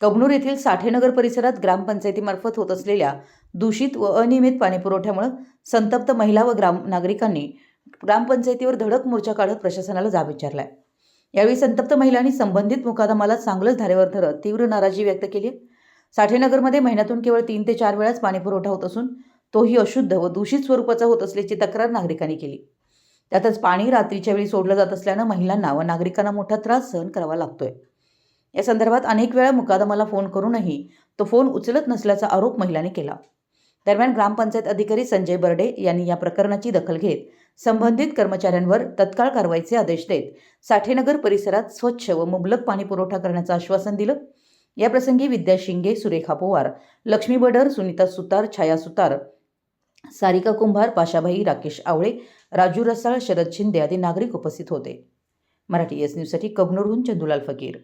कबनूर येथील साठेनगर परिसरात ग्रामपंचायतीमार्फत होत असलेल्या दूषित व अनियमित पाणीपुरवठ्यामुळे संतप्त महिला व नागरिकांनी ग्रामपंचायतीवर धडक मोर्चा काढत प्रशासनाला जाब विचारलाय। यावेळी संतप्त महिलांनी संबंधित मुकादमाला चांगलंच धारेवर धरत तीव्र नाराजी व्यक्त केली। साठेनगरमध्ये महिन्यातून केवळ 3 ते 4 वेळाच पाणीपुरवठा होत असून तोही अशुद्ध व दूषित स्वरूपाचा होत असल्याची तक्रार नागरिकांनी केली। त्यातच पाणी रात्रीच्या वेळी सोडलं जात असल्याने महिलांना व नागरिकांना मोठा त्रास सहन करावा लागतोय। या संदर्भात अनेक वेळा मुकादमाला फोन करूनही तो फोन उचलत नसल्याचा आरोप महिलांनी केला। दरम्यान ग्रामपंचायत अधिकारी संजय बर्डे यांनी या प्रकरणाची दखल घेत संबंधित कर्मचाऱ्यांवर तत्काळ कारवाईचे आदेश देत साठेनगर परिसरात स्वच्छ व मुबलक पाणी पुरवठा करण्याचं आश्वासन दिलं। या प्रसंगी विद्या शिंगे, सुरेखा पवार, लक्ष्मी बडर, सुनीता सुतार, छाया सुतार, सारिका कुंभार, पाशाभाई, राकेश आवळे, राजू रसाळ, शरद शिंदे आदी नागरिक उपस्थित होते। मराठी एस न्यूजसाठी कबनूरहून चंदुलाल फकीर।